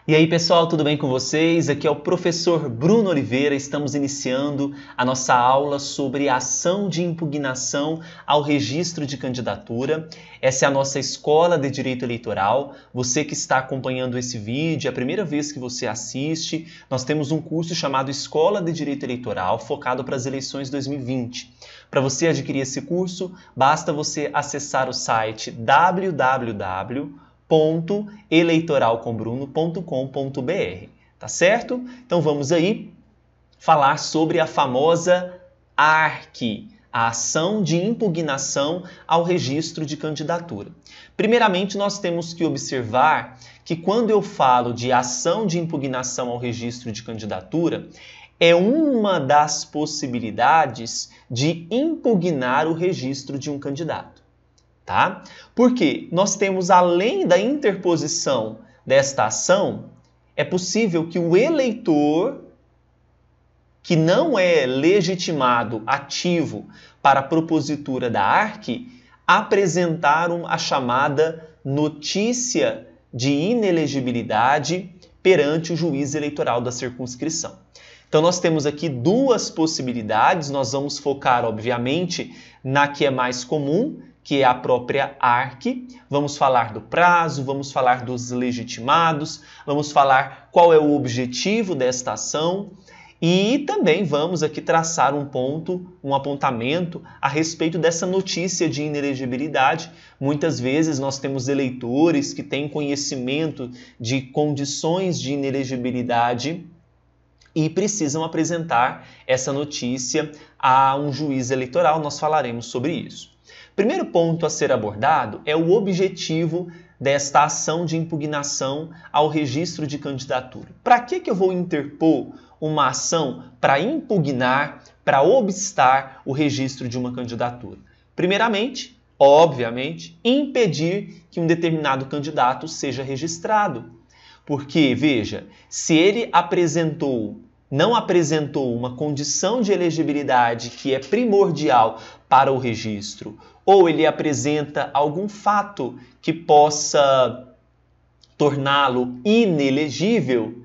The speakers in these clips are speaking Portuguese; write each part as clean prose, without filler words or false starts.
E aí pessoal, tudo bem com vocês? Aqui é o professor Bruno Oliveira, estamos iniciando a nossa aula sobre a ação de impugnação ao registro de candidatura. Essa é a nossa Escola de Direito Eleitoral. Você que está acompanhando esse vídeo, é a primeira vez que você assiste, nós temos um curso chamado Escola de Direito Eleitoral, focado para as eleições 2020. Para você adquirir esse curso, basta você acessar o site www.eleitoralcombruno.com.br, tá certo? Então vamos aí falar sobre a famosa ARC, a ação de impugnação ao registro de candidatura. Primeiramente, nós temos que observar que quando eu falo de ação de impugnação ao registro de candidatura, é uma das possibilidades de impugnar o registro de um candidato. Tá? Porque nós temos, além da interposição desta ação, é possível que o eleitor que não é legitimado ativo para a propositura da ARC apresentar a chamada notícia de inelegibilidade perante o juiz eleitoral da circunscrição. Então nós temos aqui duas possibilidades, nós vamos focar obviamente na que é mais comum, que é a própria ARC. Vamos falar do prazo, vamos falar dos legitimados, vamos falar qual é o objetivo desta ação e também vamos aqui traçar um apontamento a respeito dessa notícia de inelegibilidade. Muitas vezes nós temos eleitores que têm conhecimento de condições de inelegibilidade e precisam apresentar essa notícia a um juiz eleitoral. Nós falaremos sobre isso. Primeiro ponto a ser abordado é o objetivo desta ação de impugnação ao registro de candidatura. Para que eu vou interpor uma ação para impugnar, para obstar o registro de uma candidatura? Primeiramente, obviamente, impedir que um determinado candidato seja registrado. Porque, veja, se ele não apresentou uma condição de elegibilidade que é primordial para o registro, ou ele apresenta algum fato que possa torná-lo inelegível,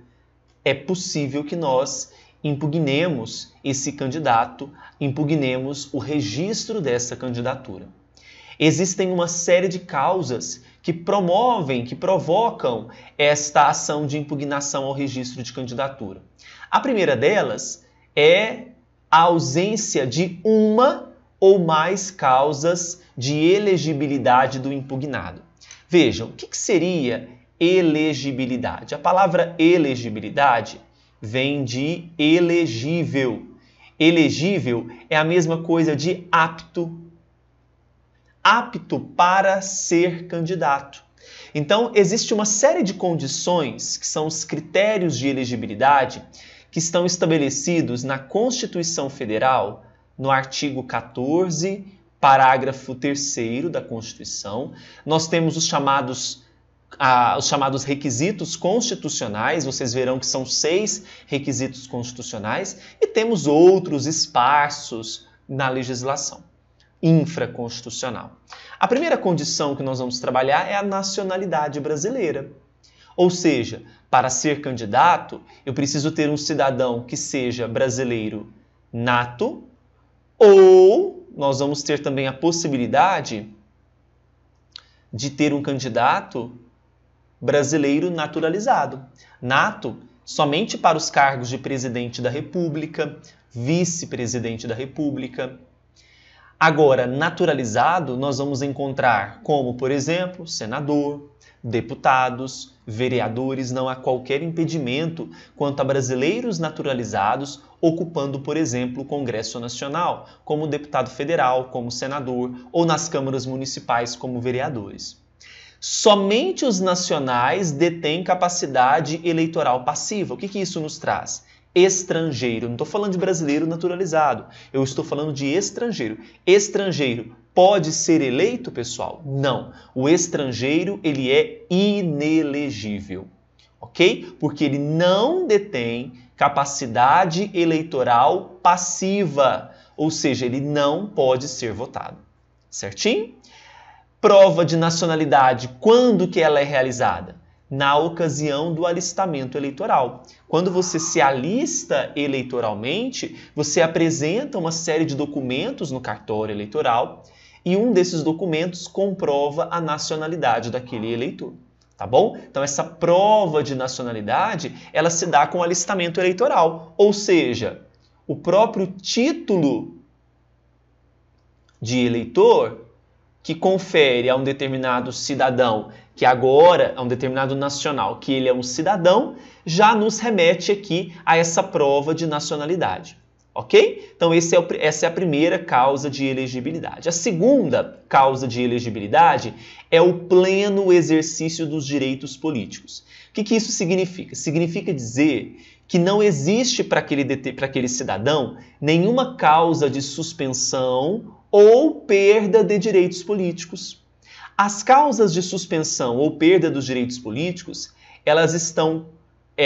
é possível que nós impugnemos esse candidato, impugnemos o registro dessa candidatura. Existem uma série de causas que provocam esta ação de impugnação ao registro de candidatura. A primeira delas é a ausência de uma ou mais causas de elegibilidade do impugnado. Vejam, o que seria elegibilidade? A palavra elegibilidade vem de elegível. Elegível é a mesma coisa de apto. Apto para ser candidato. Então, existe uma série de condições, que são os critérios de elegibilidade, que estão estabelecidos na Constituição Federal, no artigo 14, parágrafo 3º da Constituição. Nós temos os chamados requisitos constitucionais, vocês verão que são 6 requisitos constitucionais, e temos outros esparsos na legislação infraconstitucional. A primeira condição que nós vamos trabalhar é a nacionalidade brasileira. Ou seja, para ser candidato, eu preciso ter um cidadão que seja brasileiro nato, ou nós vamos ter também a possibilidade de ter um candidato brasileiro naturalizado. Nato somente para os cargos de presidente da República, vice-presidente da República. Agora, naturalizado, nós vamos encontrar como, por exemplo, senador, deputados, vereadores. Não há qualquer impedimento quanto a brasileiros naturalizados ocupando, por exemplo, o Congresso Nacional, como deputado federal, como senador, ou nas câmaras municipais como vereadores. Somente os nacionais detêm capacidade eleitoral passiva. O que isso nos traz? Estrangeiro. Não estou falando de brasileiro naturalizado, eu estou falando de estrangeiro. Estrangeiro pode ser eleito, pessoal? Não. O estrangeiro, ele é inelegível, ok? Porque ele não detém capacidade eleitoral passiva, ou seja, ele não pode ser votado. Certinho? Prova de nacionalidade, quando que ela é realizada? na ocasião do alistamento eleitoral. Quando você se alista eleitoralmente, você apresenta uma série de documentos no cartório eleitoral e um desses documentos comprova a nacionalidade daquele eleitor. Tá bom? Então essa prova de nacionalidade, ela se dá com o alistamento eleitoral, ou seja, o próprio título de eleitor que confere a um determinado cidadão, que agora, a um determinado nacional, que ele é um cidadão, já nos remete aqui a essa prova de nacionalidade. Ok? Então essa é a primeira causa de elegibilidade. A segunda causa de elegibilidade é o pleno exercício dos direitos políticos. O que isso significa? Significa dizer que não existe para aquele cidadão nenhuma causa de suspensão ou perda de direitos políticos. As causas de suspensão ou perda dos direitos políticos, elas estão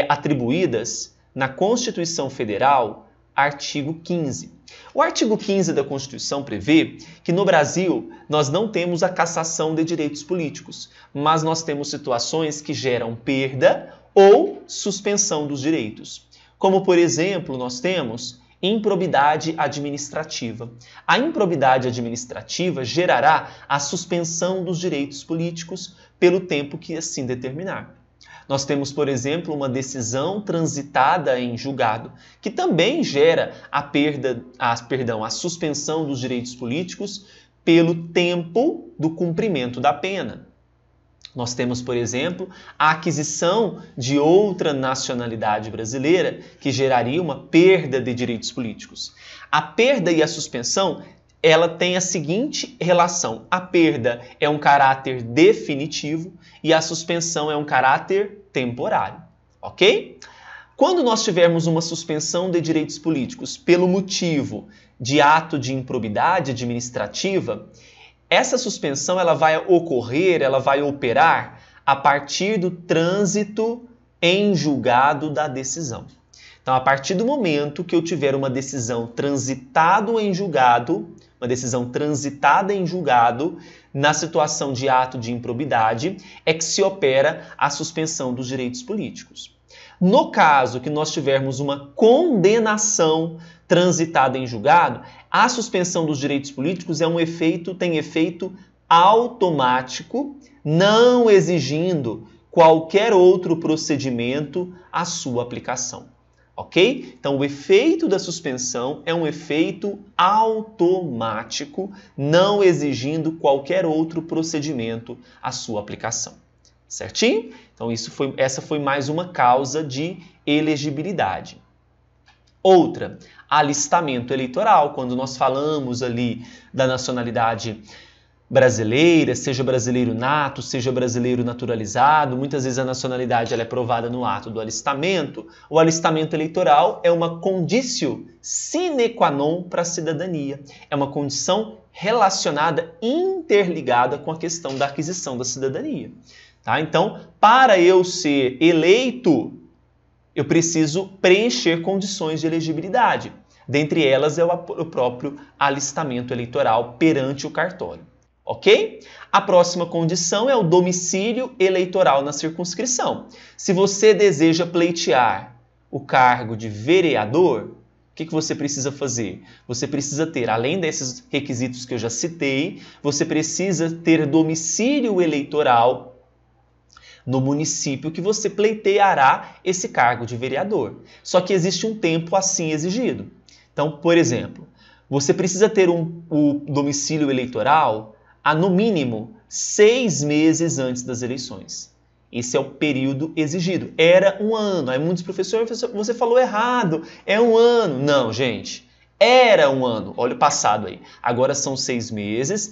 atribuídas na Constituição Federal, artigo 15. O artigo 15 da Constituição prevê que no Brasil nós não temos a cassação de direitos políticos, mas nós temos situações que geram perda ou suspensão dos direitos. Como, por exemplo, nós temos improbidade administrativa. A improbidade administrativa gerará a suspensão dos direitos políticos pelo tempo que assim determinar. Nós temos, por exemplo, uma decisão transitada em julgado, que também gera a suspensão dos direitos políticos pelo tempo do cumprimento da pena. Nós temos, por exemplo, a aquisição de outra nacionalidade brasileira, que geraria uma perda de direitos políticos. A perda e a suspensão, ela tem a seguinte relação. A perda é um caráter definitivo e a suspensão é um caráter temporário. Ok? Quando nós tivermos uma suspensão de direitos políticos pelo motivo de ato de improbidade administrativa, essa suspensão ela vai operar a partir do trânsito em julgado da decisão. Então, a partir do momento que eu tiver uma decisão transitada em julgado, na situação de ato de improbidade, é que se opera a suspensão dos direitos políticos. No caso que nós tivermos uma condenação transitada em julgado, a suspensão dos direitos políticos tem efeito automático, não exigindo qualquer outro procedimento à sua aplicação. Ok? Então, o efeito da suspensão é um efeito automático, não exigindo qualquer outro procedimento à sua aplicação. Certinho? Então, essa foi mais uma causa de elegibilidade. Outra, alistamento eleitoral. Quando nós falamos ali da nacionalidade brasileira, seja brasileiro nato, seja brasileiro naturalizado, muitas vezes a nacionalidade ela é provada no ato do alistamento. O alistamento eleitoral é uma conditio sine qua non para a cidadania. É uma condição relacionada, interligada com a questão da aquisição da cidadania. Tá? Então, para eu ser eleito, eu preciso preencher condições de elegibilidade. Dentre elas é o próprio alistamento eleitoral perante o cartório. Ok? A próxima condição é o domicílio eleitoral na circunscrição. Se você deseja pleitear o cargo de vereador, o que você precisa fazer? Você precisa ter, além desses requisitos que eu já citei, você precisa ter domicílio eleitoral no município que você pleiteará esse cargo de vereador. Só que existe um tempo assim exigido. Então, por exemplo, você precisa ter o domicílio eleitoral há no mínimo 6 meses antes das eleições. Esse é o período exigido. Era um ano. Aí muitos professores, você falou errado, é um ano. Não, gente, era um ano. Olha o passado aí. Agora são 6 meses